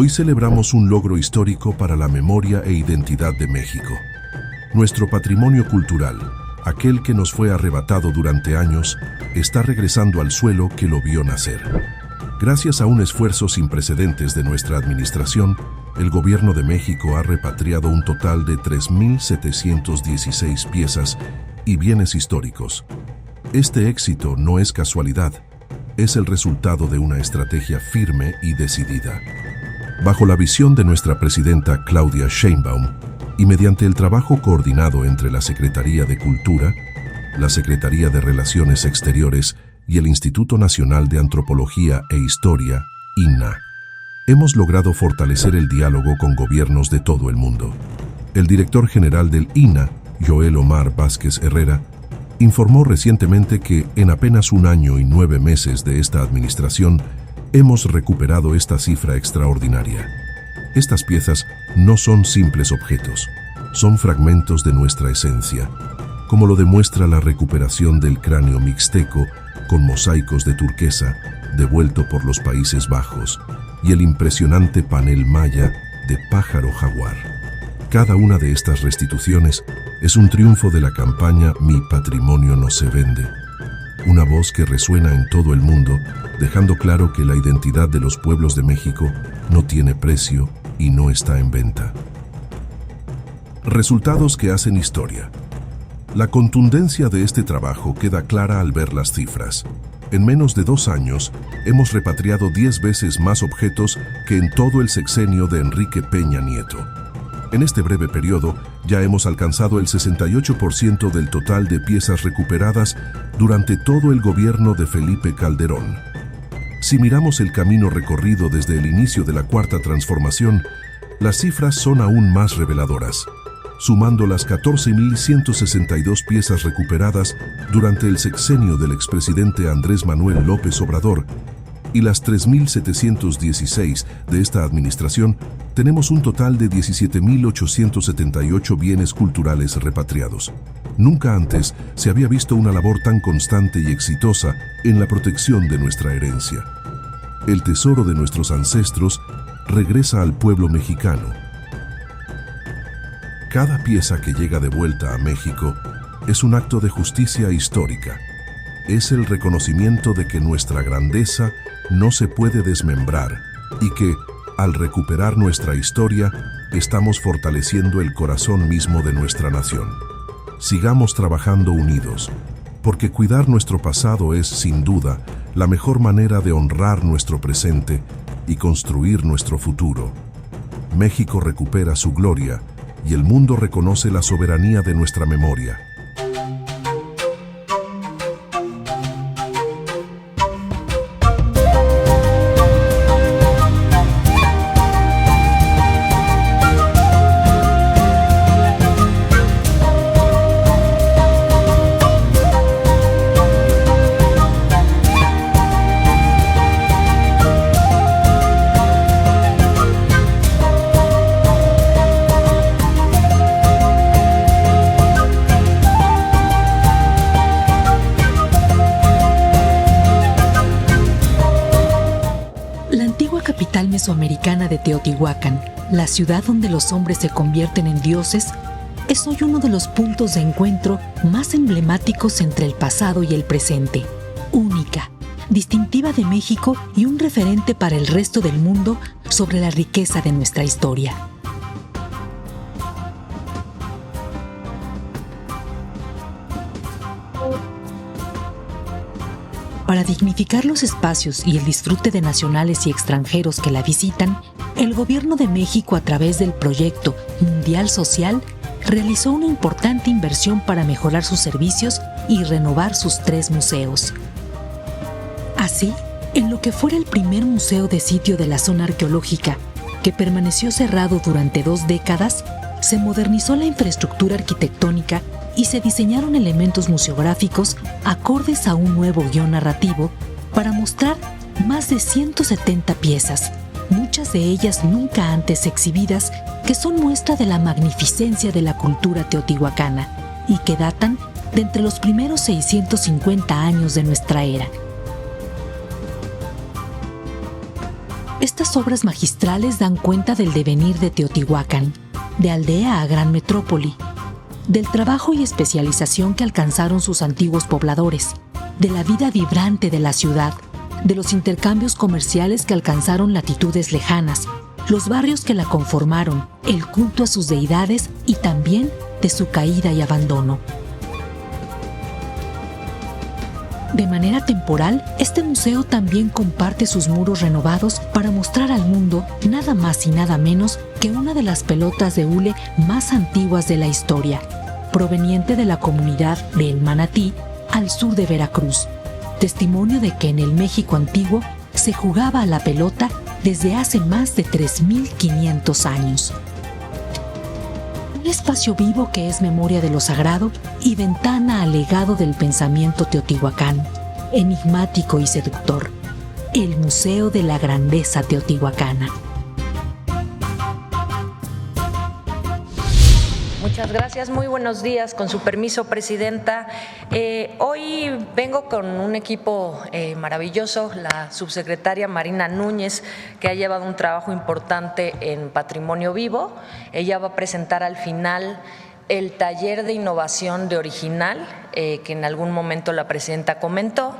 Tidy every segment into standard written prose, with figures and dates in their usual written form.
Hoy celebramos un logro histórico para la memoria e identidad de México. Nuestro patrimonio cultural, aquel que nos fue arrebatado durante años, está regresando al suelo que lo vio nacer. Gracias a un esfuerzo sin precedentes de nuestra administración, el Gobierno de México ha repatriado un total de 3,716 piezas y bienes históricos. Este éxito no es casualidad, es el resultado de una estrategia firme y decidida. Bajo la visión de nuestra presidenta Claudia Sheinbaum y mediante el trabajo coordinado entre la Secretaría de Cultura, la Secretaría de Relaciones Exteriores y el Instituto Nacional de Antropología e Historia, INAH, hemos logrado fortalecer el diálogo con gobiernos de todo el mundo. El director general del INAH, Joel Omar Vázquez Herrera, informó recientemente que en apenas 1 año y 9 meses de esta administración hemos recuperado esta cifra extraordinaria. Estas piezas no son simples objetos, son fragmentos de nuestra esencia, como lo demuestra la recuperación del cráneo mixteco con mosaicos de turquesa devuelto por los Países Bajos y el impresionante panel maya de pájaro jaguar. Cada una de estas restituciones es un triunfo de la campaña Mi Patrimonio No Se Vende, una voz que resuena en todo el mundo, dejando claro que la identidad de los pueblos de México no tiene precio y no está en venta. Resultados que hacen historia. La contundencia de este trabajo queda clara al ver las cifras. En menos de 2 años, hemos repatriado 10 veces más objetos que en todo el sexenio de Enrique Peña Nieto. En este breve periodo, ya hemos alcanzado el 68% del total de piezas recuperadas durante todo el gobierno de Felipe Calderón. Si miramos el camino recorrido desde el inicio de la Cuarta Transformación, las cifras son aún más reveladoras, sumando las 14,162 piezas recuperadas durante el sexenio del expresidente Andrés Manuel López Obrador y las 3,716 de esta administración, tenemos un total de 17,878 bienes culturales repatriados. Nunca antes se había visto una labor tan constante y exitosa en la protección de nuestra herencia. El tesoro de nuestros ancestros regresa al pueblo mexicano. Cada pieza que llega de vuelta a México es un acto de justicia histórica. Es el reconocimiento de que nuestra grandeza no se puede desmembrar y que, al recuperar nuestra historia, estamos fortaleciendo el corazón mismo de nuestra nación. Sigamos trabajando unidos, porque cuidar nuestro pasado es, sin duda, la mejor manera de honrar nuestro presente y construir nuestro futuro. México recupera su gloria y el mundo reconoce la soberanía de nuestra memoria. Capital mesoamericana de Teotihuacán, la ciudad donde los hombres se convierten en dioses, es hoy uno de los puntos de encuentro más emblemáticos entre el pasado y el presente. Única, distintiva de México y un referente para el resto del mundo sobre la riqueza de nuestra historia. Para dignificar los espacios y el disfrute de nacionales y extranjeros que la visitan, el Gobierno de México, a través del proyecto Mundial Social, realizó una importante inversión para mejorar sus servicios y renovar sus 3 museos. Así, en lo que fuera el primer museo de sitio de la zona arqueológica, que permaneció cerrado durante 2 décadas, se modernizó la infraestructura arquitectónica y se diseñaron elementos museográficos acordes a un nuevo guión narrativo para mostrar más de 170 piezas, muchas de ellas nunca antes exhibidas, que son muestra de la magnificencia de la cultura teotihuacana y que datan de entre los primeros 650 años de nuestra era. Estas obras magistrales dan cuenta del devenir de Teotihuacán, de aldea a gran metrópoli, del trabajo y especialización que alcanzaron sus antiguos pobladores, de la vida vibrante de la ciudad, de los intercambios comerciales que alcanzaron latitudes lejanas, los barrios que la conformaron, el culto a sus deidades y también de su caída y abandono. De manera temporal, este museo también comparte sus muros renovados para mostrar al mundo nada más y nada menos que una de las pelotas de hule más antiguas de la historia, proveniente de la comunidad de El Manatí, al sur de Veracruz, testimonio de que en el México antiguo se jugaba a la pelota desde hace más de 3.500 años. Un espacio vivo que es memoria de lo sagrado y ventana al legado del pensamiento teotihuacán, enigmático y seductor, el Museo de la Grandeza Teotihuacana. Muchas gracias, muy buenos días, con su permiso, Presidenta. Hoy vengo con un equipo maravilloso, la subsecretaria Marina Núñez, que ha llevado un trabajo importante en Patrimonio Vivo. Ella va a presentar al final el taller de innovación de Original, que en algún momento la Presidenta comentó,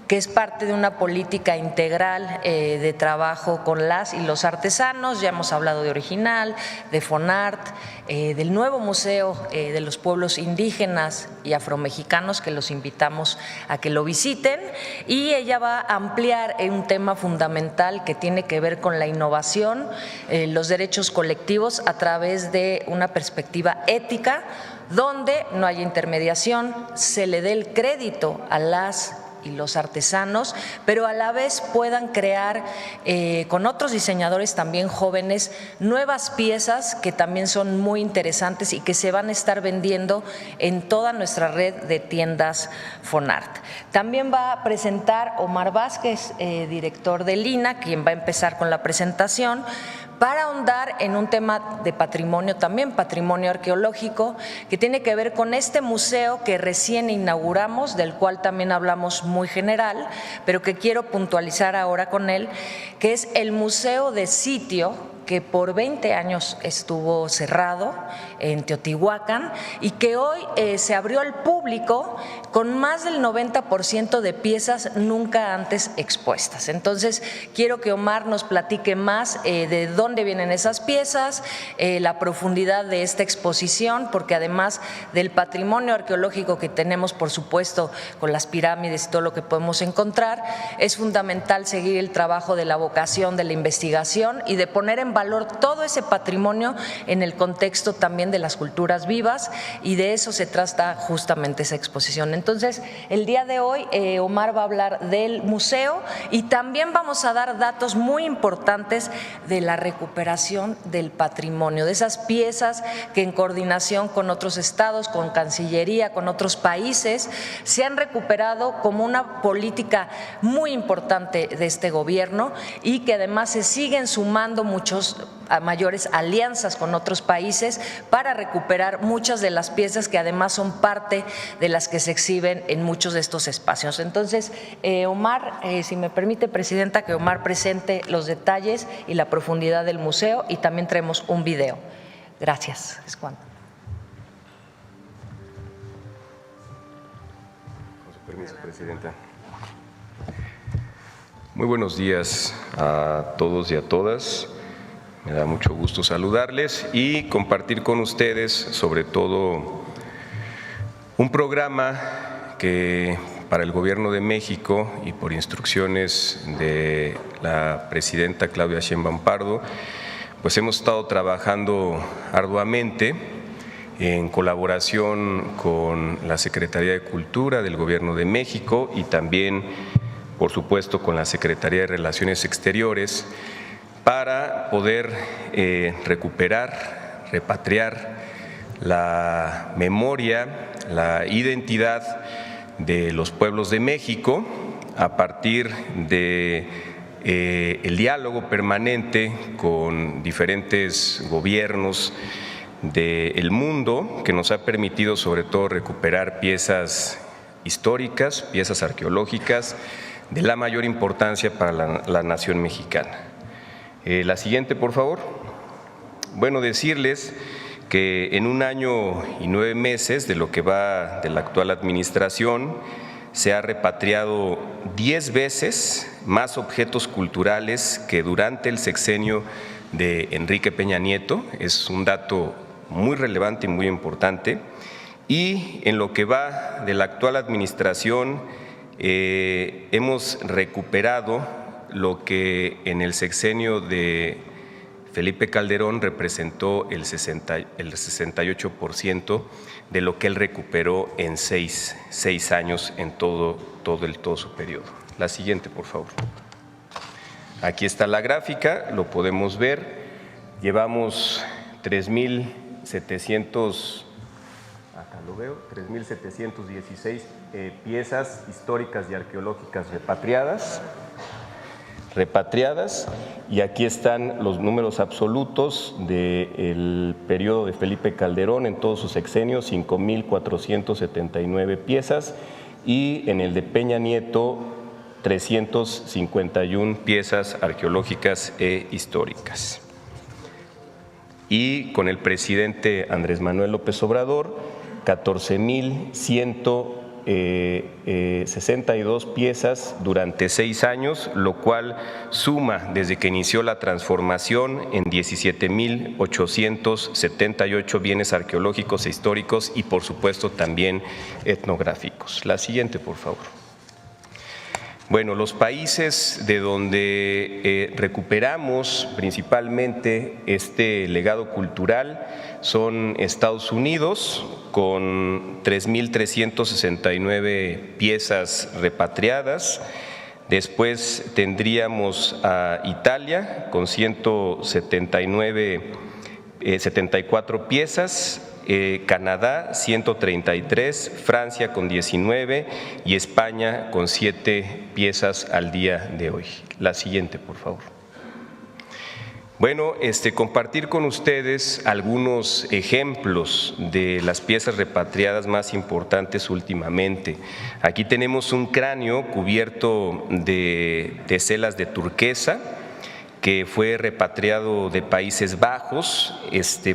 que es parte de una política integral de trabajo con las y los artesanos. Ya hemos hablado de Original, de Fonart, del nuevo Museo de los Pueblos Indígenas y Afromexicanos, que los invitamos a que lo visiten, y ella va a ampliar un tema fundamental que tiene que ver con la innovación, los derechos colectivos a través de una perspectiva ética, donde no haya intermediación, se le dé el crédito a las y los artesanos, pero a la vez puedan crear con otros diseñadores también jóvenes nuevas piezas que también son muy interesantes y que se van a estar vendiendo en toda nuestra red de tiendas Fonart. También va a presentar Omar Vázquez, director de Lina, quien va a empezar con la presentación, para ahondar en un tema de patrimonio también, patrimonio arqueológico, que tiene que ver con este museo que recién inauguramos, del cual también hablamos muy general, pero que quiero puntualizar ahora con él, que es el Museo de Sitio, que por 20 años estuvo cerrado en Teotihuacán y que hoy se abrió al público con más del 90% de piezas nunca antes expuestas. Entonces, quiero que Omar nos platique más de dónde vienen esas piezas, la profundidad de esta exposición, porque además del patrimonio arqueológico que tenemos, por supuesto, con las pirámides y todo lo que podemos encontrar, es fundamental seguir el trabajo de la vocación, de la investigación y de poner en valor todo ese patrimonio en el contexto también de las culturas vivas, y de eso se trata justamente esa exposición. Entonces, el día de hoy Omar va a hablar del museo y también vamos a dar datos muy importantes de la recuperación del patrimonio, de esas piezas que en coordinación con otros estados, con Cancillería, con otros países, se han recuperado como una política muy importante de este gobierno, y que además se siguen sumando mayores alianzas con otros países para recuperar muchas de las piezas que además son parte de las que se exhiben en muchos de estos espacios. Entonces, Omar, si me permite, Presidenta, que Omar presente los detalles y la profundidad del museo, y también traemos un video. Gracias. Es cuanto. Con su permiso, Presidenta. Muy buenos días a todos y a todas. Me da mucho gusto saludarles y compartir con ustedes, sobre todo, un programa que para el Gobierno de México y por instrucciones de la Presidenta Claudia Sheinbaum Pardo, pues hemos estado trabajando arduamente en colaboración con la Secretaría de Cultura del Gobierno de México y también, por supuesto, con la Secretaría de Relaciones Exteriores, para poder recuperar, repatriar la memoria, la identidad de los pueblos de México a partir de el diálogo permanente con diferentes gobiernos del mundo, que nos ha permitido sobre todo recuperar piezas históricas, piezas arqueológicas de la mayor importancia para la nación mexicana. La siguiente, por favor. Bueno, decirles que en 1 año y 9 meses de lo que va de la actual administración, se ha repatriado 10 veces más objetos culturales que durante el sexenio de Enrique Peña Nieto. Es un dato muy relevante y muy importante. Y en lo que va de la actual administración, hemos recuperado lo que en el sexenio de Felipe Calderón representó el 68% de lo que él recuperó en seis años en todo su periodo. La siguiente, por favor. Aquí está la gráfica, lo podemos ver. Llevamos 3.716 piezas históricas y arqueológicas repatriadas, y aquí están los números absolutos del periodo de Felipe Calderón en todos sus sexenios: 5.479 piezas, y en el de Peña Nieto 351 piezas arqueológicas e históricas. Y con el presidente Andrés Manuel López Obrador, 14.162 piezas durante 6 años, lo cual suma desde que inició la transformación en 17.878 bienes arqueológicos e históricos y por supuesto también etnográficos. La siguiente, por favor. Bueno, los países de donde recuperamos principalmente este legado cultural son Estados Unidos, con 3.369 piezas repatriadas. Después tendríamos a Italia con 74 piezas, Canadá 133, Francia con 19 y España con 7 piezas al día de hoy. La siguiente, por favor. Bueno, compartir con ustedes algunos ejemplos de las piezas repatriadas más importantes últimamente. Aquí tenemos un cráneo cubierto de teselas de turquesa, que fue repatriado de Países Bajos.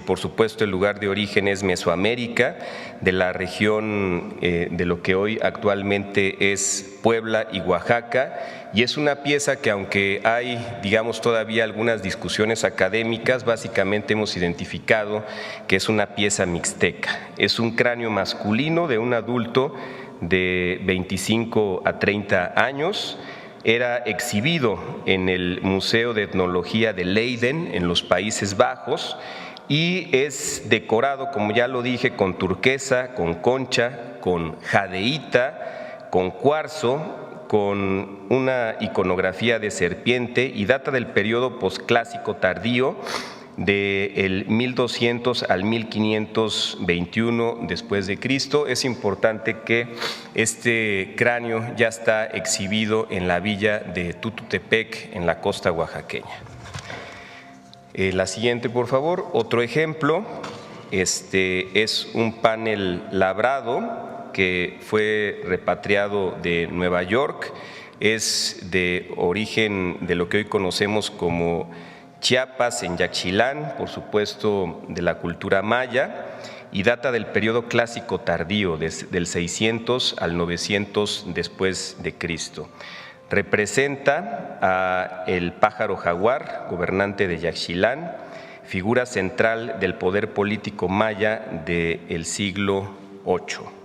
Por supuesto, el lugar de origen es Mesoamérica, de la región de lo que hoy actualmente es Puebla y Oaxaca, y es una pieza que, aunque hay, digamos, todavía algunas discusiones académicas, básicamente hemos identificado que es una pieza mixteca. Es un cráneo masculino de un adulto de 25 a 30 años. Era exhibido en el Museo de Etnología de Leiden, en los Países Bajos, y es decorado, como ya lo dije, con turquesa, con concha, con jadeíta, con cuarzo, con una iconografía de serpiente, y data del periodo posclásico tardío, del 1200 al 1521 después de Cristo. Es importante que este cráneo ya está exhibido en la villa de Tututepec, en la costa oaxaqueña. La siguiente, por favor. Otro ejemplo, es un panel labrado que fue repatriado de Nueva York. Es de origen de lo que hoy conocemos como Chiapas, en Yaxchilán, por supuesto de la cultura maya, y data del periodo clásico tardío, del 600 al 900 después de Cristo. Representa a el pájaro jaguar, gobernante de Yaxchilán, figura central del poder político maya del siglo VIII.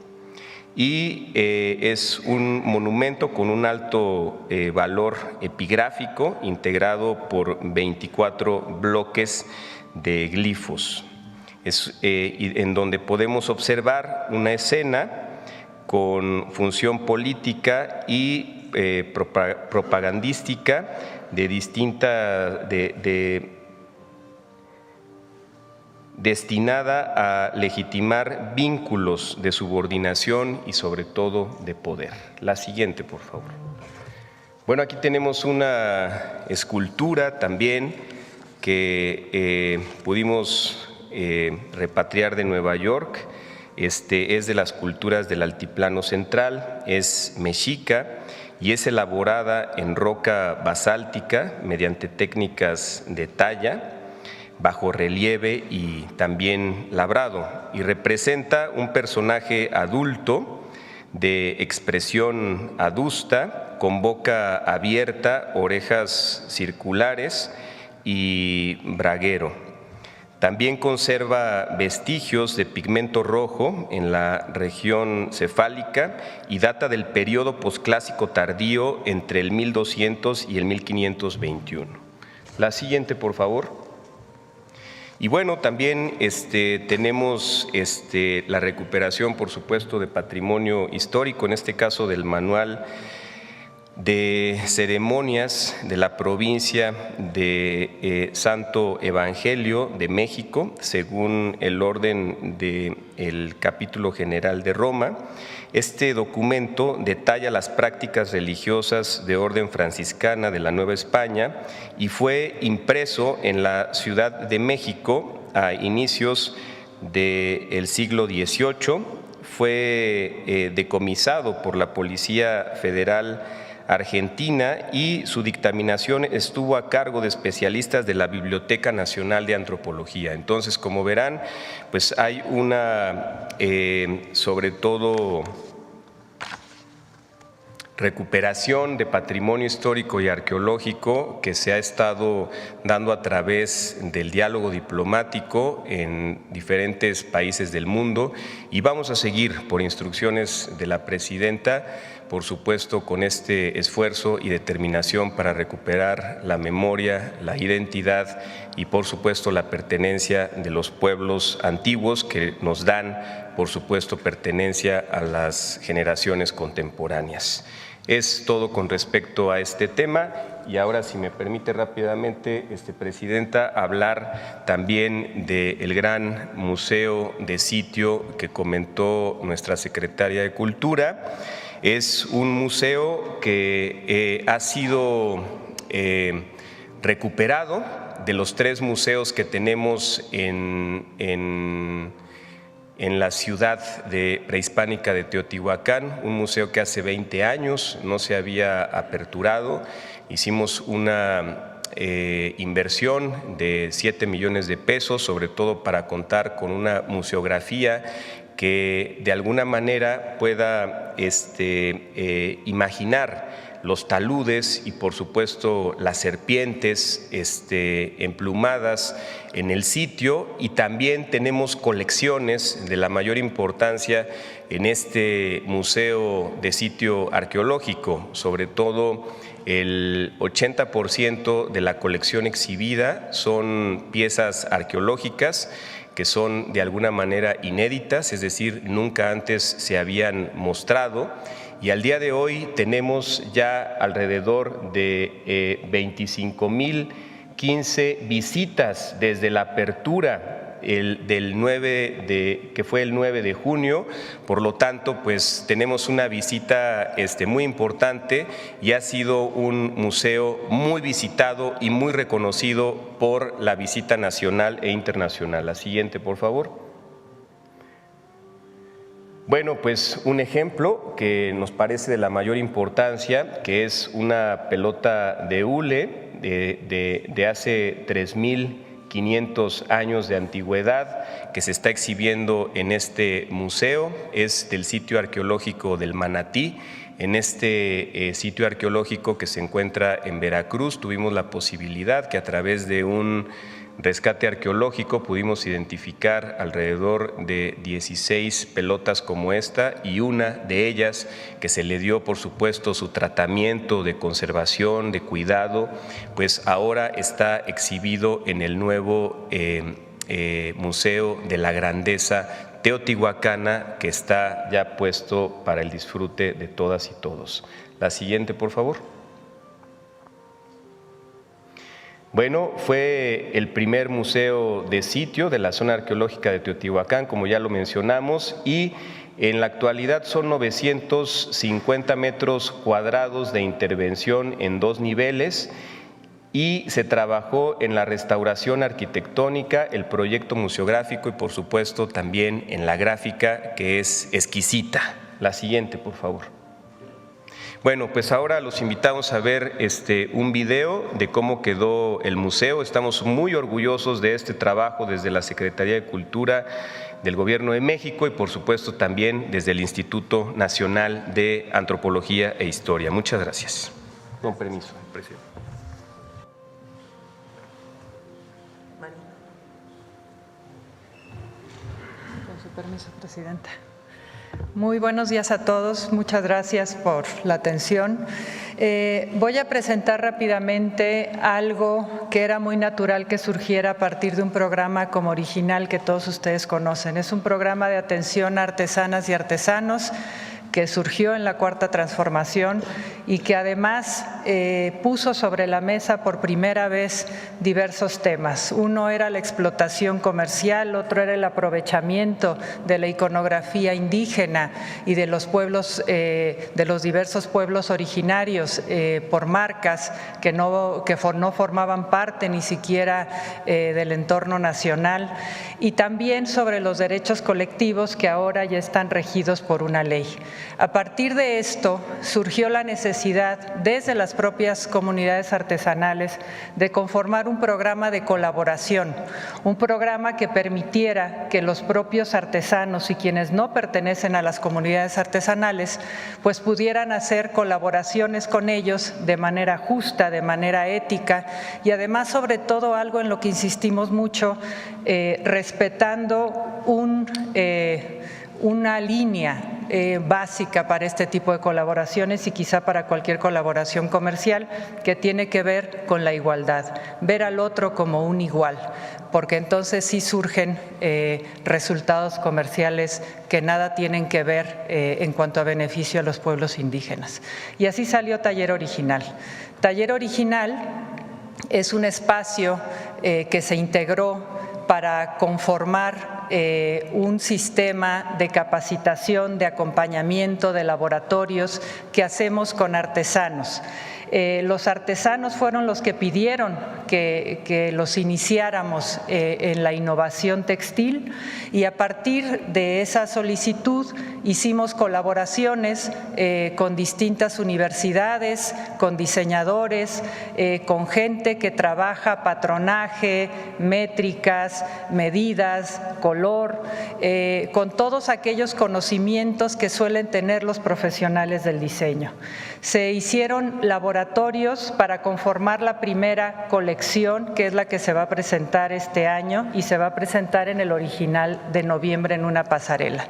Y es un monumento con un alto valor epigráfico, integrado por 24 bloques de glifos, en donde podemos observar una escena con función política y propagandística destinada a legitimar vínculos de subordinación y sobre todo de poder. La siguiente, por favor. Bueno, aquí tenemos una escultura también que pudimos repatriar de Nueva York. Es de las culturas del Altiplano Central, es mexica y es elaborada en roca basáltica mediante técnicas de talla, bajo relieve y también labrado, y representa un personaje adulto de expresión adusta, con boca abierta, orejas circulares y braguero. También conserva vestigios de pigmento rojo en la región cefálica y data del periodo posclásico tardío entre el 1200 y el 1521. La siguiente, por favor. Y bueno, también tenemos la recuperación, por supuesto, de patrimonio histórico, en este caso del manual de ceremonias de la provincia de Santo Evangelio de México, según el orden del Capítulo General de Roma. Este documento detalla las prácticas religiosas de orden franciscana de la Nueva España y fue impreso en la Ciudad de México a inicios del siglo XVIII. Fue decomisado por la Policía Federal Argentina y su dictaminación estuvo a cargo de especialistas de la Biblioteca Nacional de Antropología. Entonces, como verán, pues hay una, sobre todo, recuperación de patrimonio histórico y arqueológico que se ha estado dando a través del diálogo diplomático en diferentes países del mundo, y vamos a seguir, por instrucciones de la presidenta, por supuesto, con este esfuerzo y determinación para recuperar la memoria, la identidad y, por supuesto, la pertenencia de los pueblos antiguos que nos dan, por supuesto, pertenencia a las generaciones contemporáneas. Es todo con respecto a este tema, y ahora, si me permite rápidamente, Presidenta, hablar también del gran museo de sitio que comentó nuestra Secretaria de Cultura. Es un museo que ha sido recuperado de los 3 museos que tenemos en la ciudad prehispánica de Teotihuacán, un museo que hace 20 años no se había aperturado. Hicimos una inversión de 7 millones de pesos, sobre todo para contar con una museografía que de alguna manera pueda imaginar los taludes y, por supuesto, las serpientes emplumadas en el sitio, y también tenemos colecciones de la mayor importancia en este museo de sitio arqueológico. Sobre todo, el 80% de la colección exhibida son piezas arqueológicas que son de alguna manera inéditas, es decir, nunca antes se habían mostrado. Y al día de hoy tenemos ya alrededor de 25,015 visitas desde la apertura que fue el 9 de junio. Por lo tanto, pues tenemos una visita muy importante, y ha sido un museo muy visitado y muy reconocido por la visita nacional e internacional. La siguiente, por favor. Bueno, pues un ejemplo que nos parece de la mayor importancia, que es una pelota de hule de hace 3,500 años de antigüedad, que se está exhibiendo en este museo. Es del sitio arqueológico del Manatí. En este sitio arqueológico, que se encuentra en Veracruz, tuvimos la posibilidad que, a través de un rescate arqueológico, pudimos identificar alrededor de 16 pelotas como esta, y una de ellas que se le dio, por supuesto, su tratamiento de conservación, de cuidado, pues ahora está exhibido en el nuevo Museo de la Grandeza Teotihuacana, que está ya puesto para el disfrute de todas y todos. La siguiente, por favor. Bueno, fue el primer museo de sitio de la zona arqueológica de Teotihuacán, como ya lo mencionamos, y en la actualidad son 950 metros cuadrados de intervención en 2 niveles, y se trabajó en la restauración arquitectónica, el proyecto museográfico y, por supuesto, también en la gráfica, que es exquisita. La siguiente, por favor. Bueno, pues ahora los invitamos a ver un video de cómo quedó el museo. Estamos muy orgullosos de este trabajo desde la Secretaría de Cultura del Gobierno de México y por supuesto también desde el Instituto Nacional de Antropología e Historia. Muchas gracias. Con permiso, presidente. Con su permiso, presidenta. Muy buenos días a todos, muchas gracias por la atención. Voy a presentar rápidamente algo que era muy natural que surgiera a partir de un programa como Original que todos ustedes conocen. Es un programa de atención a artesanas y artesanos que surgió en la Cuarta Transformación y que además puso sobre la mesa por primera vez diversos temas. Uno era la explotación comercial, otro era el aprovechamiento de la iconografía indígena y de los pueblos, de los diversos pueblos originarios por marcas que no formaban parte ni siquiera del entorno nacional, y también sobre los derechos colectivos que ahora ya están regidos por una ley. A partir de esto surgió la necesidad desde las propias comunidades artesanales de conformar un programa de colaboración, un programa que permitiera que los propios artesanos y quienes no pertenecen a las comunidades artesanales pues pudieran hacer colaboraciones con ellos de manera justa, de manera ética y además sobre todo algo en lo que insistimos mucho, respetando una línea básica para este tipo de colaboraciones y quizá para cualquier colaboración comercial, que tiene que ver con la igualdad, ver al otro como un igual, porque entonces sí surgen resultados comerciales que nada tienen que ver en cuanto a beneficio a los pueblos indígenas. Y así salió Taller Original. Taller Original es un espacio que se integró para conformar un sistema de capacitación, de acompañamiento, de laboratorios que hacemos con artesanos. Los artesanos fueron los que pidieron que los iniciáramos en la innovación textil y a partir de esa solicitud hicimos colaboraciones con distintas universidades, con diseñadores, con gente que trabaja patronaje, métricas, medidas, color, con todos aquellos conocimientos que suelen tener los profesionales del diseño. Se hicieron laboratorios para conformar la primera colección, que es la que se va a presentar este año y se va a presentar en el Original de noviembre en una pasarela.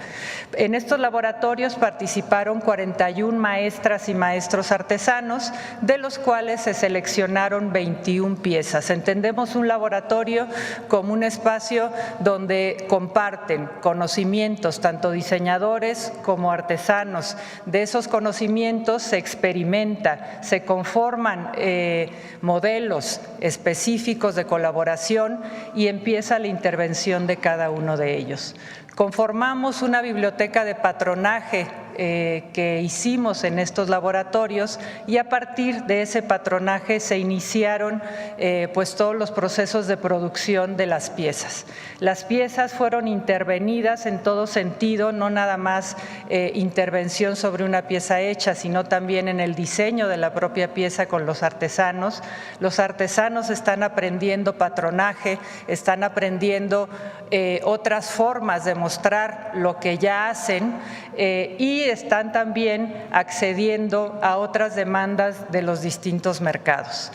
En estos laboratorios participaron 41 maestras y maestros artesanos, de los cuales se seleccionaron 21 piezas. Entendemos un laboratorio como un espacio donde comparten conocimientos, tanto diseñadores como artesanos. De esos conocimientos se experimenta, se conforman modelos específicos de colaboración y empieza la intervención de cada uno de ellos. Conformamos una biblioteca de patronaje que hicimos en estos laboratorios y a partir de ese patronaje se iniciaron pues todos los procesos de producción de las piezas. Las piezas fueron intervenidas en todo sentido, no nada más intervención sobre una pieza hecha, sino también en el diseño de la propia pieza con los artesanos. Los artesanos están aprendiendo patronaje, están aprendiendo otras formas de mostrar lo que ya hacen y están también accediendo a otras demandas de los distintos mercados.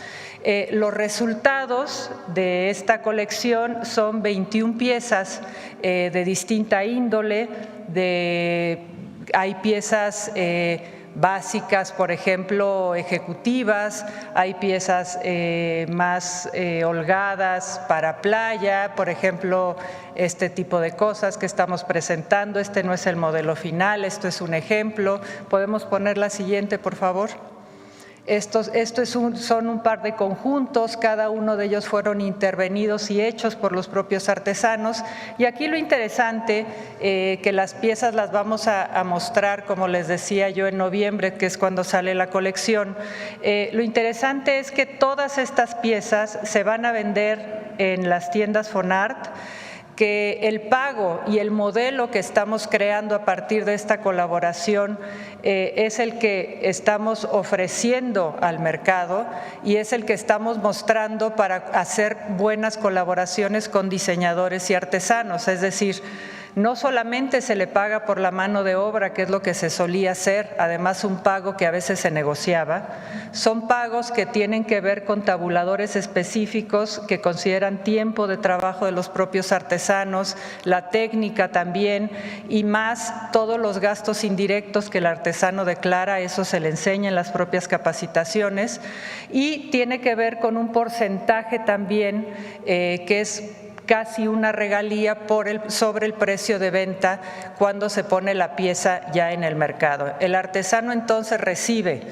Los resultados de esta colección son 21 piezas de distinta índole, hay piezas básicas, por ejemplo, ejecutivas, hay piezas más holgadas para playa, por ejemplo, este tipo de cosas que estamos presentando. Este no es el modelo final, esto es un ejemplo. ¿Podemos poner la siguiente, por favor? Son un par de conjuntos, cada uno de ellos fueron intervenidos y hechos por los propios artesanos. Y aquí lo interesante, que las piezas las vamos a mostrar, como les decía yo, en noviembre, que es cuando sale la colección. Lo interesante es que todas estas piezas se van a vender en las tiendas Fonart, que el pago y el modelo que estamos creando a partir de esta colaboración es el que estamos ofreciendo al mercado y es el que estamos mostrando para hacer buenas colaboraciones con diseñadores y artesanos, es decir, no solamente se le paga por la mano de obra, que es lo que se solía hacer, además un pago que a veces se negociaba, son pagos que tienen que ver con tabuladores específicos que consideran tiempo de trabajo de los propios artesanos, la técnica también y más todos los gastos indirectos que el artesano declara, eso se le enseña en las propias capacitaciones y tiene que ver con un porcentaje también que es casi una regalía sobre el precio de venta cuando se pone la pieza ya en el mercado. El artesano entonces recibe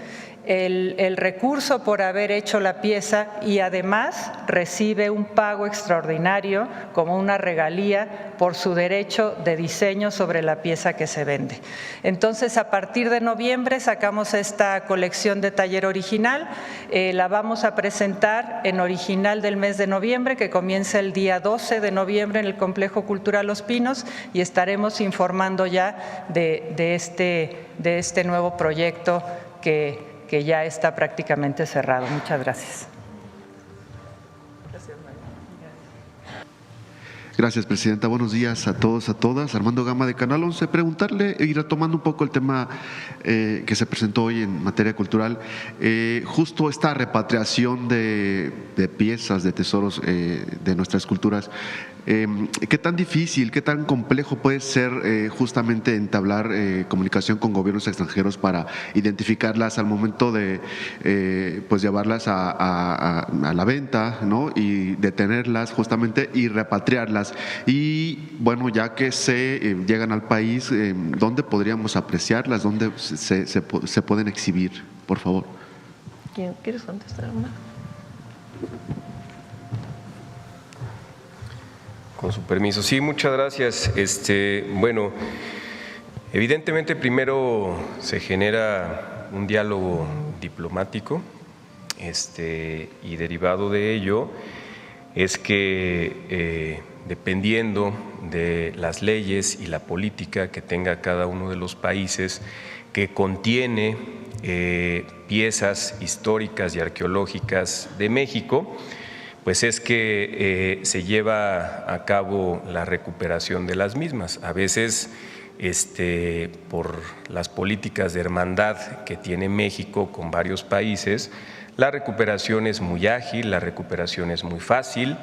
el recurso por haber hecho la pieza y además recibe un pago extraordinario como una regalía por su derecho de diseño sobre la pieza que se vende. Entonces, a partir de noviembre sacamos esta colección de taller original, la vamos a presentar en original del mes de noviembre, que comienza el día 12 de noviembre en el Complejo Cultural Los Pinos y estaremos informando ya de este nuevo proyecto que ya está prácticamente cerrado. Muchas gracias. Gracias, Presidenta. Buenos días a todos, a todas. Armando Gama de Canal 11. Preguntarle y retomando un poco el tema que se presentó hoy en materia cultural, justo esta repatriación de piezas, de tesoros de nuestras culturas. ¿Qué tan difícil, qué tan complejo puede ser justamente entablar comunicación con gobiernos extranjeros para identificarlas al momento de pues llevarlas a la venta, ¿no? Y detenerlas justamente y repatriarlas? Y bueno, ya que llegan al país, ¿dónde podríamos apreciarlas? ¿Dónde se pueden exhibir? Por favor. ¿Quieres contestar una? Con su permiso. Sí, muchas gracias. Bueno, evidentemente primero se genera un diálogo diplomático y derivado de ello es que dependiendo de las leyes y la política que tenga cada uno de los países que contiene piezas históricas y arqueológicas de México, pues es que se lleva a cabo la recuperación de las mismas. A veces, por las políticas de hermandad que tiene México con varios países, la recuperación es muy ágil, la recuperación es muy fácil,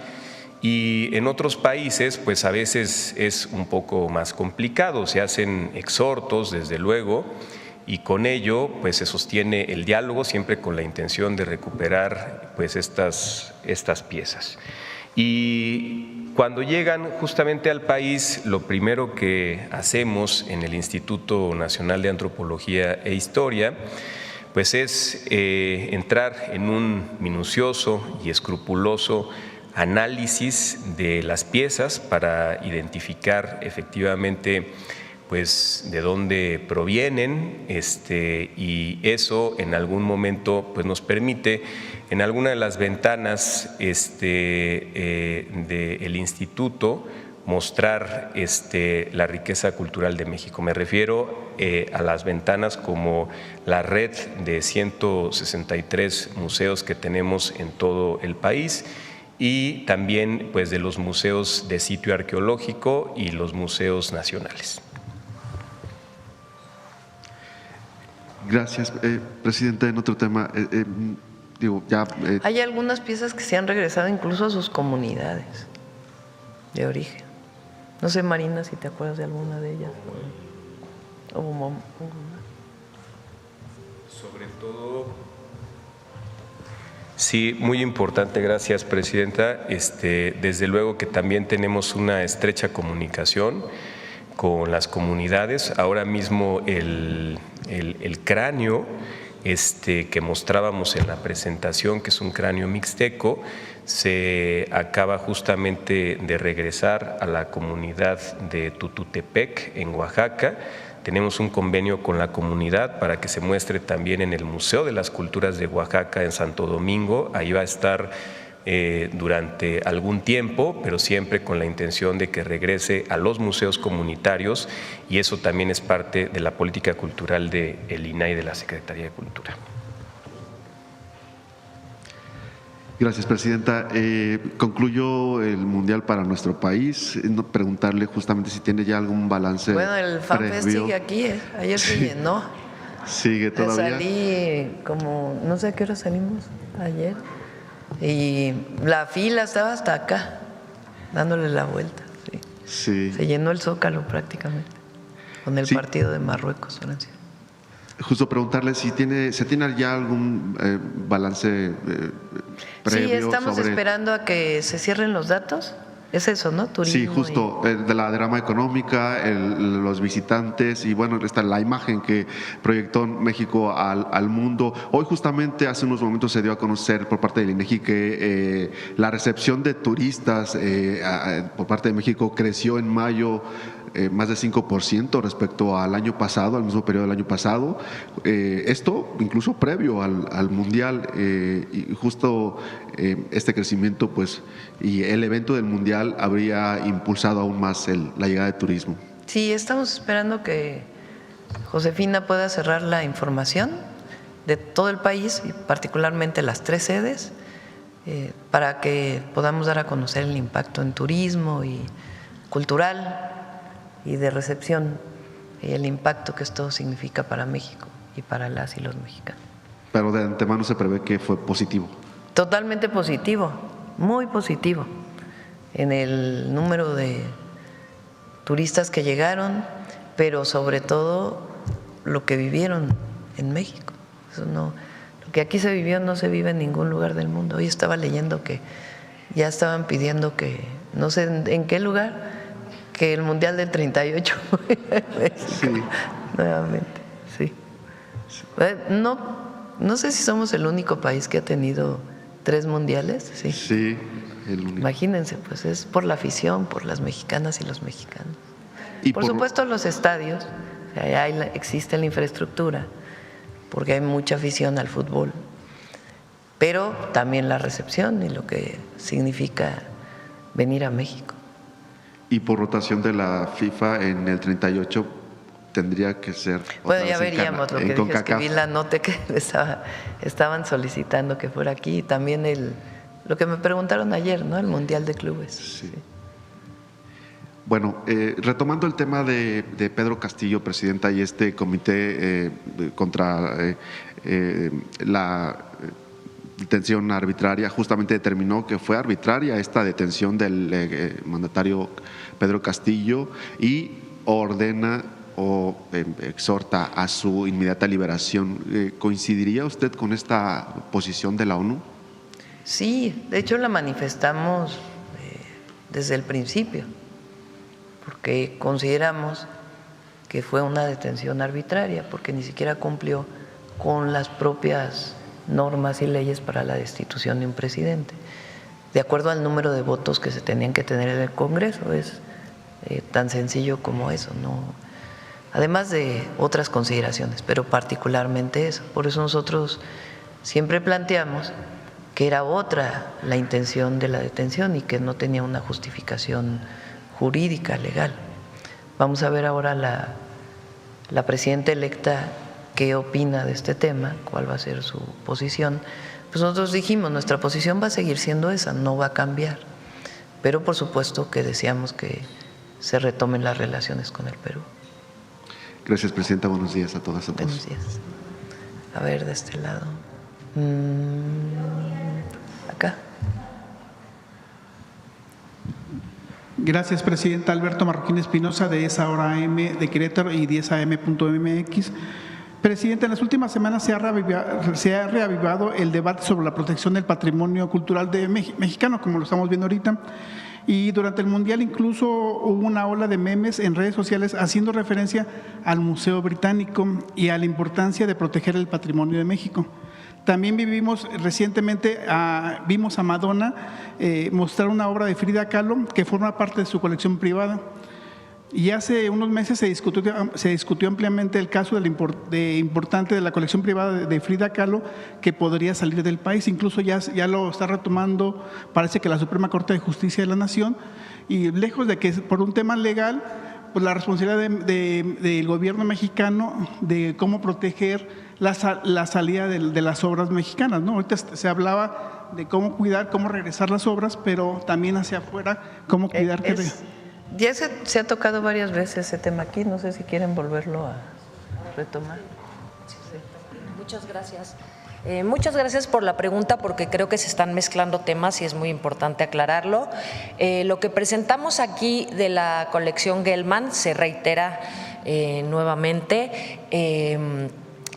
y en otros países, pues a veces es un poco más complicado. Se hacen exhortos, desde luego, y con ello pues se sostiene el diálogo siempre con la intención de recuperar pues estas piezas. Y cuando llegan justamente al país, lo primero que hacemos en el Instituto Nacional de Antropología e Historia pues es entrar en un minucioso y escrupuloso análisis de las piezas para identificar efectivamente pues de dónde provienen, y eso en algún momento pues nos permite en alguna de las ventanas del instituto mostrar la riqueza cultural de México. Me refiero a las ventanas como la red de 163 museos que tenemos en todo el país y también pues de los museos de sitio arqueológico y los museos nacionales. Gracias, Presidente. En otro tema, hay algunas piezas que se han regresado incluso a sus comunidades de origen. No sé, Marina, si te acuerdas de alguna de ellas. Sobre todo, sí, muy importante, gracias, Presidenta. Desde luego que también tenemos una estrecha comunicación con las comunidades. Ahora mismo el cráneo que mostrábamos en la presentación, que es un cráneo mixteco, se acaba justamente de regresar a la comunidad de Tututepec, en Oaxaca. Tenemos un convenio con la comunidad para que se muestre también en el Museo de las Culturas de Oaxaca, en Santo Domingo. Ahí va a estar durante algún tiempo, pero siempre con la intención de que regrese a los museos comunitarios, y eso también es parte de la política cultural del INAH y de la Secretaría de Cultura. Gracias, Presidenta. Concluyó el Mundial para nuestro país. Preguntarle justamente si tiene ya algún balance. Bueno, el FanFest sigue aquí. Ayer se llenó. ¿Sigue todavía? Salí como, no sé a qué hora salimos ayer, y la fila estaba hasta acá, dándole la vuelta. Sí. Se llenó el Zócalo prácticamente, con el partido de Marruecos, Francia. Justo preguntarle si se tiene ya algún balance previo. Sí, estamos esperando a que se cierren los datos. Es eso, ¿no? Turismo. Sí, justo, de la derrama económica, los visitantes y bueno, la imagen que proyectó México al mundo. Hoy justamente hace unos momentos se dio a conocer por parte del INEGI que la recepción de turistas por parte de México creció en mayo más de 5% respecto al año pasado, al mismo periodo del año pasado. Esto incluso previo al Mundial, y justo este crecimiento pues y el evento del Mundial habría impulsado aún más la llegada de turismo. Sí, estamos esperando que Josefina pueda cerrar la información de todo el país y particularmente las 3 sedes para que podamos dar a conocer el impacto en turismo y cultural y de recepción y el impacto que esto significa para México y para las y los mexicanos. Pero de antemano se prevé que fue positivo. Totalmente positivo, muy positivo en el número de turistas que llegaron, pero sobre todo lo que vivieron en México. Eso no, lo que aquí se vivió no se vive en ningún lugar del mundo. Hoy estaba leyendo que ya estaban pidiendo que, no sé en qué lugar, que el Mundial del 38 fue en México, nuevamente, sí. No sé si somos el único país que ha tenido 3 mundiales, sí. Sí, el único. Imagínense, pues es por la afición, por las mexicanas y los mexicanos. Y por supuesto los estadios, o sea, existe la infraestructura, porque hay mucha afición al fútbol, pero también la recepción y lo que significa venir a México. Y por rotación de la FIFA en el 38 tendría que ser… Bueno, ya veríamos. Lo que dije es que vi la nota que estaban solicitando que fuera aquí, y también lo que me preguntaron ayer, ¿no? El Mundial de Clubes. Sí. Bueno, retomando el tema de Pedro Castillo, Presidenta, y este comité contra la detención arbitraria, justamente determinó que fue arbitraria esta detención del mandatario Pedro Castillo y ordena o exhorta a su inmediata liberación. ¿Coincidiría usted con esta posición de la ONU? Sí, de hecho la manifestamos desde el principio, porque consideramos que fue una detención arbitraria, porque ni siquiera cumplió con las propias normas y leyes para la destitución de un presidente, de acuerdo al número de votos que se tenían que tener en el Congreso. Es tan sencillo como eso, ¿no? Además de otras consideraciones, pero particularmente eso. Por eso nosotros siempre planteamos que era otra la intención de la detención y que no tenía una justificación jurídica, legal. Vamos a ver ahora la presidenta electa qué opina de este tema, cuál va a ser su posición. Pues nosotros dijimos, nuestra posición va a seguir siendo esa, no va a cambiar, pero por supuesto que deseamos que se retomen las relaciones con el Perú. Gracias, Presidenta. Buenos días a todas y a todos. Buenos días. A ver, de este lado. Acá. Gracias, Presidenta. Alberto Marroquín Espinosa, de esa hora AM de Querétaro y 10am.mx. Presidenta, en las últimas semanas se ha reavivado el debate sobre la protección del patrimonio cultural mexicano, como lo estamos viendo ahorita. Y durante el Mundial incluso hubo una ola de memes en redes sociales haciendo referencia al Museo Británico y a la importancia de proteger el patrimonio de México. También recientemente vimos a Madonna mostrar una obra de Frida Kahlo que forma parte de su colección privada. Y hace unos meses se discutió ampliamente el caso importante de la colección privada de Frida Kahlo, que podría salir del país. Incluso ya lo está retomando, parece que la Suprema Corte de Justicia de la Nación, y lejos de que por un tema legal, pues la responsabilidad del gobierno mexicano de cómo proteger la salida de las obras mexicanas, ¿no? Ahorita se hablaba de cómo cuidar, cómo regresar las obras, pero también hacia afuera, cómo cuidar que... Ya se ha tocado varias veces ese tema aquí, no sé si quieren volverlo a retomar. Sí. Muchas gracias. Muchas gracias por la pregunta, porque creo que se están mezclando temas y es muy importante aclararlo. Lo que presentamos aquí de la colección Gelman se reitera nuevamente.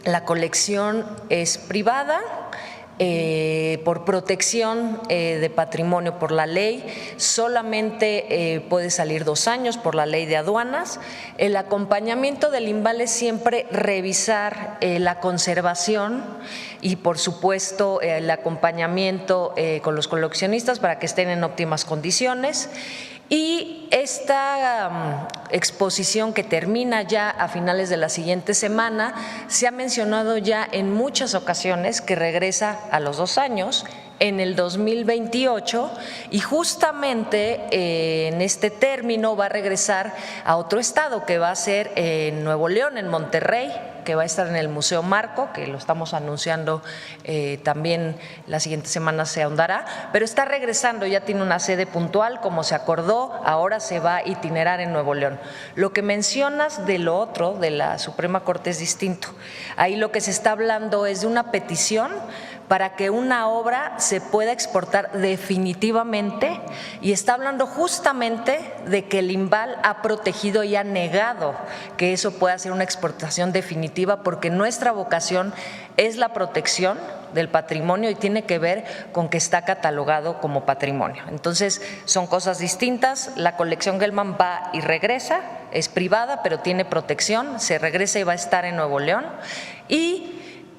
La colección es privada. Por protección de patrimonio por la ley, solamente puede salir 2 años por la ley de aduanas. El acompañamiento del INVAL es siempre revisar la conservación y, por supuesto, el acompañamiento con los coleccionistas para que estén en óptimas condiciones. Y esta exposición, que termina ya a finales de la siguiente semana, se ha mencionado ya en muchas ocasiones que regresa a los 2 años, en el 2028, y justamente en este término va a regresar a otro estado, que va a ser en Nuevo León, en Monterrey, que va a estar en el Museo Marco, que lo estamos anunciando también la siguiente semana se ahondará, pero está regresando, ya tiene una sede puntual como se acordó, ahora se va a itinerar en Nuevo León. Lo que mencionas de lo otro, de la Suprema Corte, es distinto. Ahí lo que se está hablando es de una petición para que una obra se pueda exportar definitivamente, y está hablando justamente de que el INVAL ha protegido y ha negado que eso pueda ser una exportación definitiva, porque nuestra vocación es la protección del patrimonio y tiene que ver con que está catalogado como patrimonio. Entonces, son cosas distintas. La colección Gelman va y regresa, es privada, pero tiene protección, se regresa y va a estar en Nuevo León. Y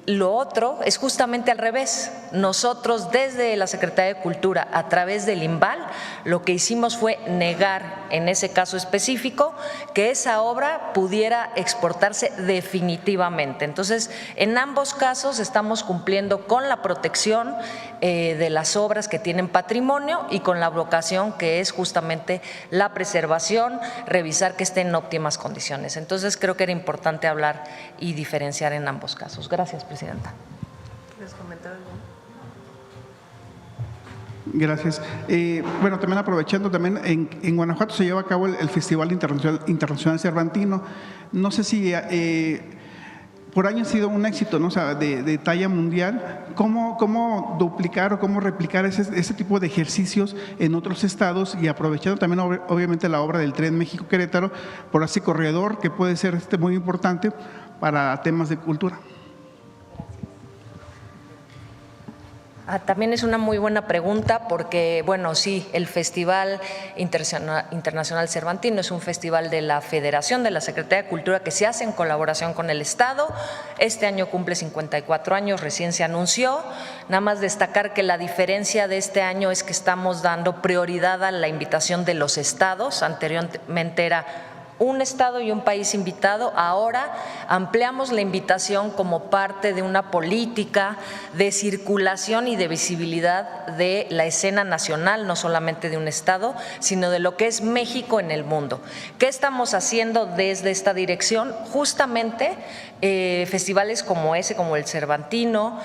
lo otro es justamente al revés. Nosotros, desde la Secretaría de Cultura, a través del INVAL, lo que hicimos fue negar, en ese caso específico, que esa obra pudiera exportarse definitivamente. Entonces, en ambos casos estamos cumpliendo con la protección de las obras que tienen patrimonio y con la vocación, que es justamente la preservación, revisar que estén en óptimas condiciones. Entonces, creo que era importante hablar y diferenciar en ambos casos. Gracias, Presidenta. ¿Quieres comentar algo? Gracias. Bueno, también aprovechando, también en Guanajuato se lleva a cabo el Festival Internacional Cervantino. No sé si por año ha sido un éxito, ¿no? O sea, de talla mundial. ¿Cómo duplicar o cómo replicar ese tipo de ejercicios en otros estados, y aprovechando también obviamente la obra del Tren México-Querétaro por ese corredor que puede ser muy importante para temas de cultura? También es una muy buena pregunta, porque, bueno, sí, el Festival Internacional Cervantino es un festival de la Federación, de la Secretaría de Cultura, que se hace en colaboración con el Estado. Este año cumple 54 años, recién se anunció. Nada más destacar que la diferencia de este año es que estamos dando prioridad a la invitación de los estados. Anteriormente era un estado y un país invitado. Ahora ampliamos la invitación como parte de una política de circulación y de visibilidad de la escena nacional, no solamente de un estado, sino de lo que es México en el mundo. ¿Qué estamos haciendo desde esta dirección? Justamente festivales como ese, como el Cervantino,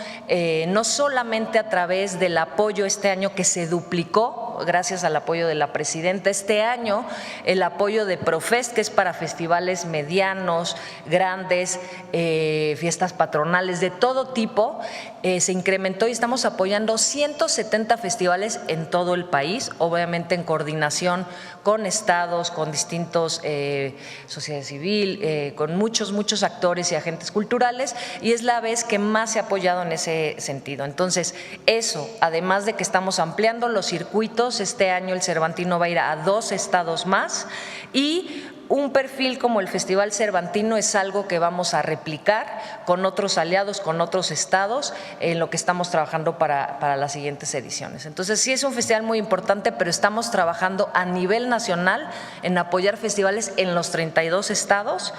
no solamente a través del apoyo este año que se duplicó gracias al apoyo de la presidenta, este año el apoyo de Profest, que es para festivales medianos, grandes, fiestas patronales de todo tipo, se incrementó y estamos apoyando 170 festivales en todo el país, obviamente en coordinación con estados, con distintos sociedad civil, con muchos actores y agentes culturales, y es la vez que más se ha apoyado en ese sentido. Entonces, eso, además de que estamos ampliando los circuitos, este año el Cervantino va a ir a 2 estados más, y Un perfil como el Festival Cervantino es algo que vamos a replicar con otros aliados, con otros estados, en lo que estamos trabajando para las siguientes ediciones. Entonces sí es un festival muy importante, pero estamos trabajando a nivel nacional en apoyar festivales en los 32 estados.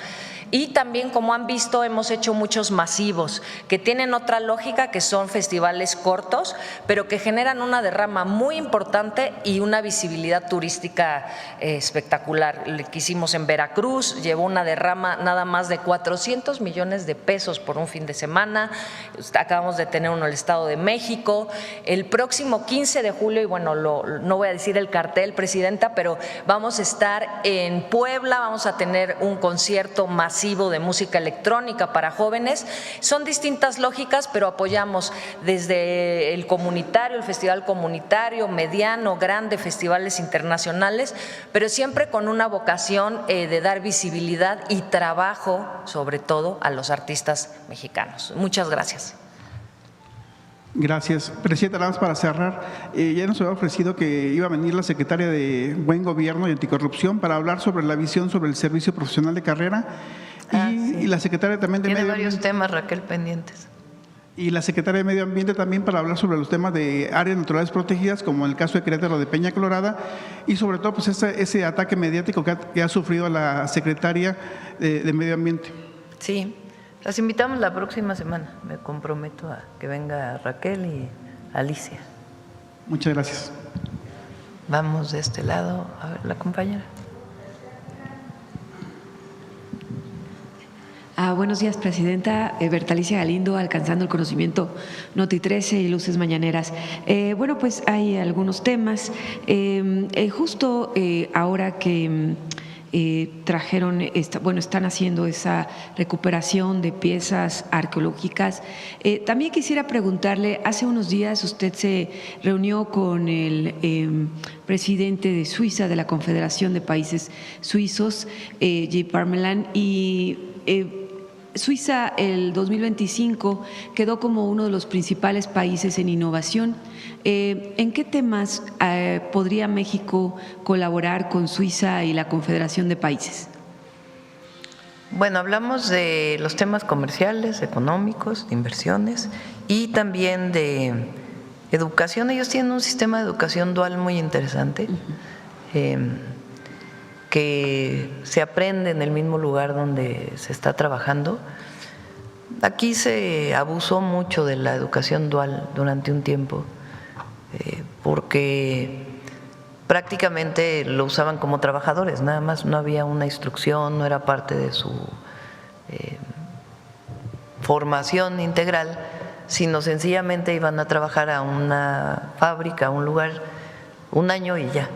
Y también, como han visto, hemos hecho muchos masivos que tienen otra lógica, que son festivales cortos, pero que generan una derrama muy importante y una visibilidad turística espectacular. El que hicimos en Veracruz llevó una derrama nada más de 400 millones de pesos por un fin de semana. Acabamos de tener uno en el Estado de México. El próximo 15 de julio, y bueno, no voy a decir el cartel, Presidenta, pero vamos a estar en Puebla, vamos a tener un concierto masivo de música electrónica para jóvenes. Son distintas lógicas, pero apoyamos desde el comunitario, el festival comunitario, mediano, grande, festivales internacionales, pero siempre con una vocación de dar visibilidad y trabajo, sobre todo, a los artistas mexicanos. Muchas gracias. Gracias. Presidenta, nada más para cerrar, ya nos había ofrecido que iba a venir la secretaria de Buen Gobierno y Anticorrupción para hablar sobre la visión sobre el servicio profesional de carrera y la secretaria también de Tiene Medio varios Ambiente. temas, Raquel, pendientes. Y la secretaria de Medio Ambiente también para hablar sobre los temas de áreas naturales protegidas, como en el caso de Querétaro de Peña Colorada, y sobre todo pues ese ataque mediático que ha sufrido la secretaria de Medio Ambiente. Sí, las invitamos la próxima semana. Me comprometo a que venga Raquel y Alicia. Muchas gracias. Vamos de este lado, a ver, la compañera. Buenos días, Presidenta. Bertalicia Galindo, Alcanzando el Conocimiento, Noti 13 y Luces Mañaneras. Bueno, pues hay algunos temas. Justo ahora que están haciendo esa recuperación de piezas arqueológicas. También quisiera preguntarle, hace unos días usted se reunió con el presidente de Suiza, de la Confederación de Países Suizos, J. Parmelan, y Suiza el 2025 quedó como uno de los principales países en innovación. ¿En qué temas podría México colaborar con Suiza y la Confederación de Países? Bueno, hablamos de los temas comerciales, económicos, de inversiones y también de educación. Ellos tienen un sistema de educación dual muy interesante. Que se aprende en el mismo lugar donde se está trabajando. Aquí se abusó mucho de la educación dual durante un tiempo, porque prácticamente lo usaban como trabajadores, nada más, no había una instrucción, no era parte de su formación integral, sino sencillamente iban a trabajar a una fábrica, a un lugar, un año y ya.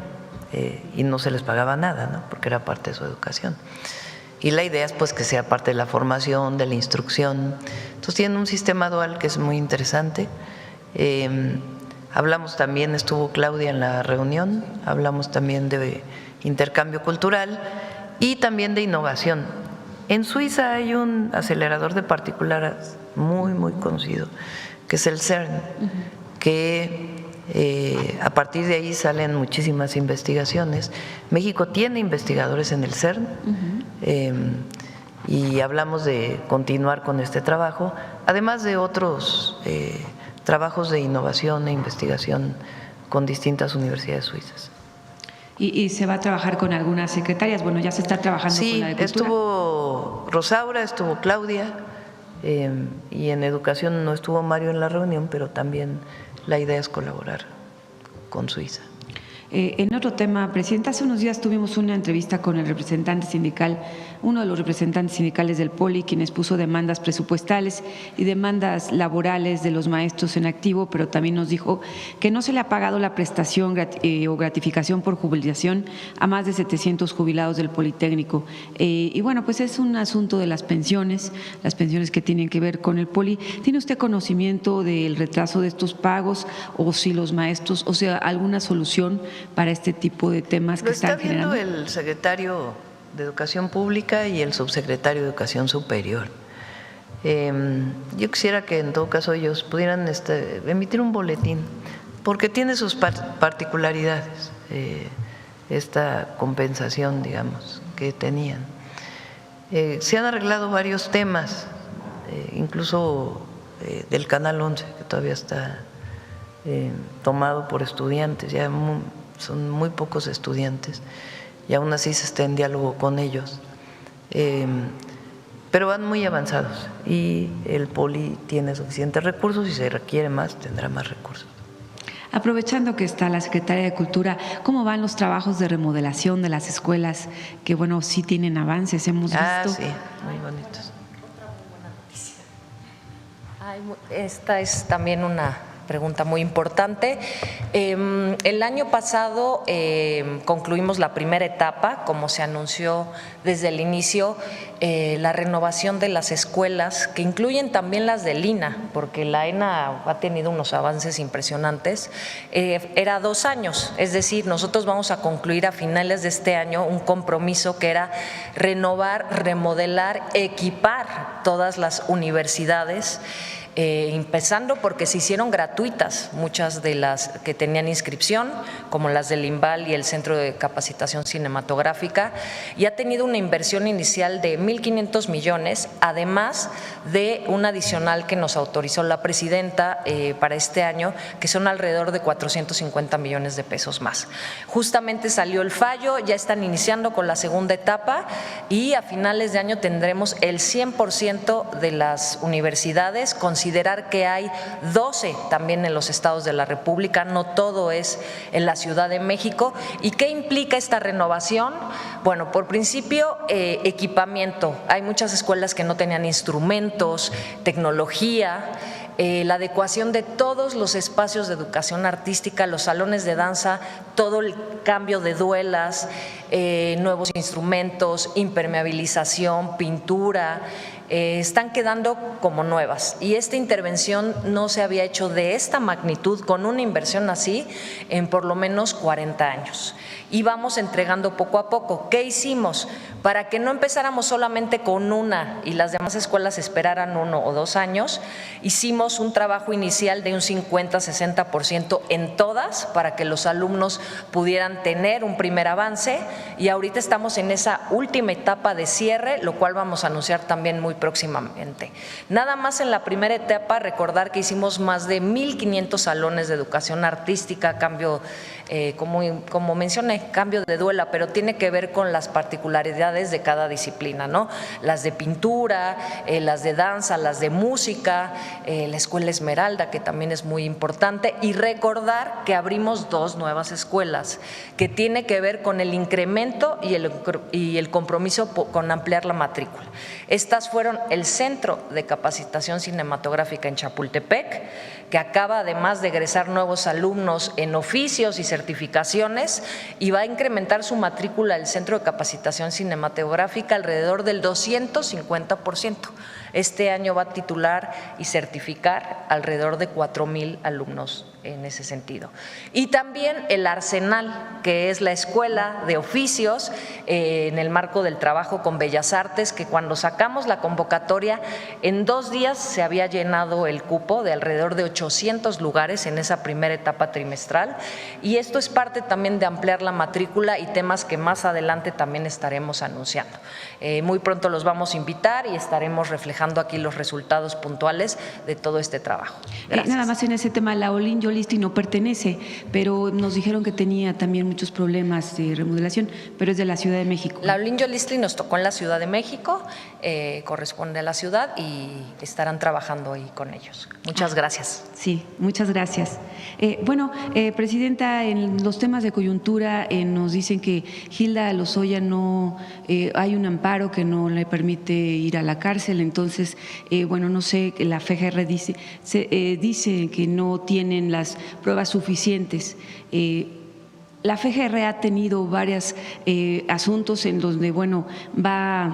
Y no se les pagaba nada, ¿no? Porque era parte de su educación. Y la idea es pues que sea parte de la formación, de la instrucción. Entonces tienen un sistema dual que es muy interesante. Hablamos también, estuvo Claudia en la reunión, hablamos también de intercambio cultural y también de innovación. En Suiza hay un acelerador de partículas muy, muy conocido, que es el CERN, que a partir de ahí salen muchísimas investigaciones. México tiene investigadores en el CERN y hablamos de continuar con este trabajo, además de otros trabajos de innovación e investigación con distintas universidades suizas. ¿Y se va a trabajar con algunas secretarias? Bueno, ya se está trabajando con la de Cultura. Estuvo Rosaura, estuvo Claudia y en educación no estuvo Mario en la reunión, pero también la idea es colaborar con Suiza. En otro tema, Presidenta, hace unos días tuvimos una entrevista con el representante sindical, uno de los representantes sindicales del POLI, quien expuso demandas presupuestales y demandas laborales de los maestros en activo, pero también nos dijo que no se le ha pagado la prestación o gratificación por jubilación a más de 700 jubilados del Politécnico. Y bueno, pues es un asunto de las pensiones que tienen que ver con el POLI. ¿Tiene usted conocimiento del retraso de estos pagos o si los maestros, o sea, alguna solución para este tipo de temas que están generando? Lo está viendo el secretario de Educación Pública y el subsecretario de Educación Superior. Yo quisiera que en todo caso ellos pudieran emitir un boletín, porque tiene sus particularidades esta compensación, digamos, que tenían. Se han arreglado varios temas, incluso del Canal 11, que todavía está tomado por estudiantes, ya son muy pocos estudiantes y aún así se está en diálogo con ellos. Pero van muy avanzados y el Poli tiene suficientes recursos y si se requiere más, tendrá más recursos. Aprovechando que está la Secretaría de Cultura, ¿cómo van los trabajos de remodelación de las escuelas? Que bueno, sí tienen avances, hemos visto. Sí, muy bonitos. Esta es también una pregunta muy importante. El año pasado concluimos la primera etapa, como se anunció desde el inicio, la renovación de las escuelas, que incluyen también las del INA, porque la ENA ha tenido unos avances impresionantes. Era 2 años, es decir, nosotros vamos a concluir a finales de este año un compromiso que era renovar, remodelar, equipar todas las universidades. Empezando porque se hicieron gratuitas muchas de las que tenían inscripción, como las del INVAL y el Centro de Capacitación Cinematográfica, y ha tenido una inversión inicial de 1.500 millones, además de un adicional que nos autorizó la presidenta para este año, que son alrededor de 450 millones de pesos más. Justamente salió el fallo, ya están iniciando con la segunda etapa y a finales de año tendremos el 100% de las universidades. Considerar que hay 12 también en los estados de la República, no todo es en la Ciudad de México. ¿Y qué implica esta renovación? Bueno, por principio, equipamiento. Hay muchas escuelas que no tenían instrumentos, tecnología. La adecuación de todos los espacios de educación artística, los salones de danza, todo el cambio de duelas, nuevos instrumentos, impermeabilización, pintura, están quedando como nuevas. Y esta intervención no se había hecho de esta magnitud, con una inversión así, en por lo menos 40 años. Y vamos entregando poco a poco. ¿Qué hicimos? Para que no empezáramos solamente con una y las demás escuelas esperaran 1 o 2 años, hicimos un trabajo inicial de un 50-60% en todas para que los alumnos pudieran tener un primer avance, y ahorita estamos en esa última etapa de cierre, lo cual vamos a anunciar también muy próximamente. Nada más en la primera etapa, recordar que hicimos más de 1.500 salones de educación artística, cambio, como mencioné, cambio de duela, pero tiene que ver con las particularidades de cada disciplina, ¿no? Las de pintura, las de danza, las de música, la Escuela Esmeralda, que también es muy importante, y recordar que abrimos 2 nuevas escuelas, que tiene que ver con el incremento y el compromiso con ampliar la matrícula. Estas fueron el Centro de Capacitación Cinematográfica en Chapultepec, que acaba además de egresar nuevos alumnos en oficios y certificaciones, y va a incrementar su matrícula el Centro de Capacitación Cinematográfica alrededor del 250%. Este año va a titular y certificar alrededor de 4,000 alumnos en ese sentido. Y también el Arsenal, que es la escuela de oficios en el marco del trabajo con Bellas Artes, que cuando sacamos la convocatoria, en 2 días se había llenado el cupo de alrededor de 800 lugares en esa primera etapa trimestral, y esto es parte también de ampliar la matrícula y temas que más adelante también estaremos anunciando. Muy pronto los vamos a invitar y estaremos reflejando aquí los resultados puntuales de todo este trabajo. Nada más en ese tema, la Olin Yolisti no pertenece, pero nos dijeron que tenía también muchos problemas de remodelación, pero es de la Ciudad de México. La Olin Yolisti nos tocó en la Ciudad de México, corresponde a la ciudad y estarán trabajando ahí con ellos. Muchas gracias. Sí, muchas gracias. Presidenta, en los temas de coyuntura nos dicen que Hilda Lozoya no hay un amparo que no le permite ir a la cárcel, entonces, no sé, la FGR dice que no tienen las pruebas suficientes. La FGR ha tenido varios asuntos en donde, va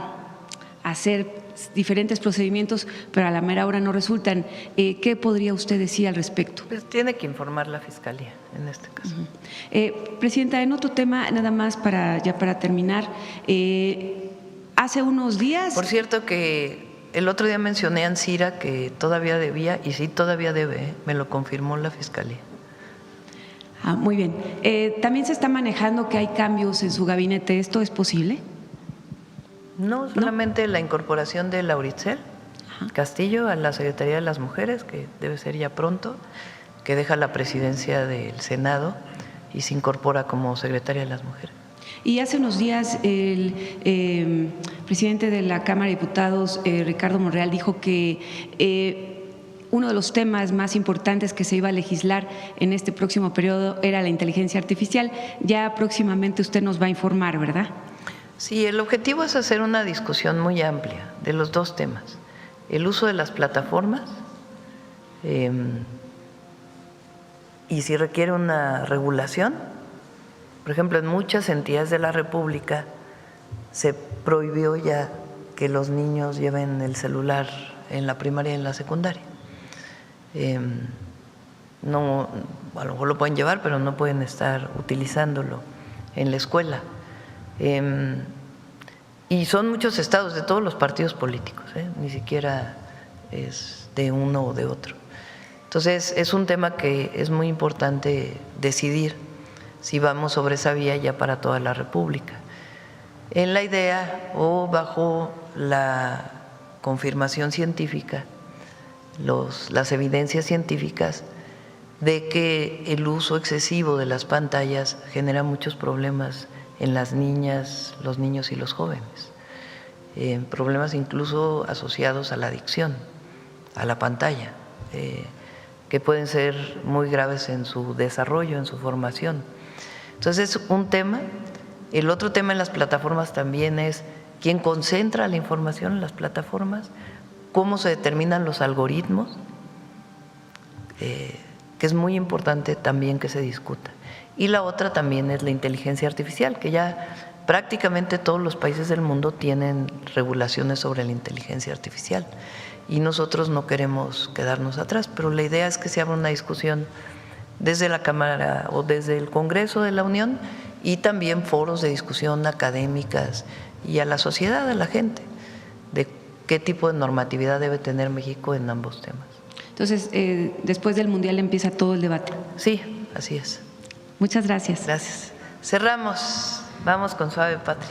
a hacer diferentes procedimientos, pero a la mera hora no resultan. ¿Qué podría usted decir al respecto? Pues tiene que informar la Fiscalía en este caso. Presidenta, en otro tema, nada más para terminar, hace unos días… Por cierto que el otro día mencioné a Ancira que todavía debía, y sí todavía debe, me lo confirmó la Fiscalía. Muy bien. También se está manejando que hay cambios en su gabinete. ¿Esto es posible? No, solamente la incorporación de Lauritzel Castillo a la Secretaría de las Mujeres, que debe ser ya pronto, que deja la presidencia del Senado y se incorpora como secretaria de las Mujeres. Y hace unos días el presidente de la Cámara de Diputados, Ricardo Monreal, dijo que uno de los temas más importantes que se iba a legislar en este próximo periodo era la inteligencia artificial. Ya próximamente usted nos va a informar, ¿verdad? Sí, el objetivo es hacer una discusión muy amplia de los dos temas. El uso de las plataformas y si requiere una regulación. Por ejemplo, en muchas entidades de la República se prohibió ya que los niños lleven el celular en la primaria y en la secundaria. No, a lo mejor lo pueden llevar, pero no pueden estar utilizándolo en la escuela. Y son muchos estados de todos los partidos políticos, ni siquiera es de uno o de otro. Entonces, es un tema que es muy importante decidir si vamos sobre esa vía ya para toda la República. En la idea o bajo la confirmación científica, las evidencias científicas de que el uso excesivo de las pantallas genera muchos problemas en las niñas, los niños y los jóvenes, problemas incluso asociados a la adicción, a la pantalla, que pueden ser muy graves en su desarrollo, en su formación. Entonces, es un tema. El otro tema en las plataformas también es quién concentra la información en las plataformas, cómo se determinan los algoritmos, que es muy importante también que se discuta. Y la otra también es la inteligencia artificial, que ya prácticamente todos los países del mundo tienen regulaciones sobre la inteligencia artificial y nosotros no queremos quedarnos atrás, pero la idea es que se abra una discusión desde la Cámara o desde el Congreso de la Unión y también foros de discusión académicas y a la sociedad, a la gente, de qué tipo de normatividad debe tener México en ambos temas. Entonces, después del Mundial empieza todo el debate. Sí, así es. Muchas gracias. Gracias. Cerramos. Vamos con Suave Patria.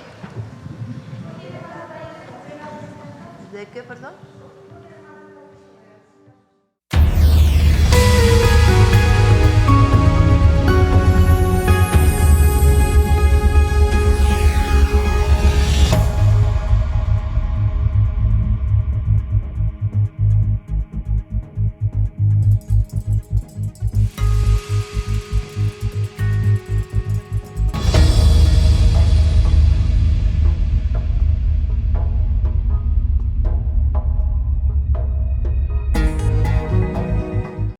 ¿De qué, perdón?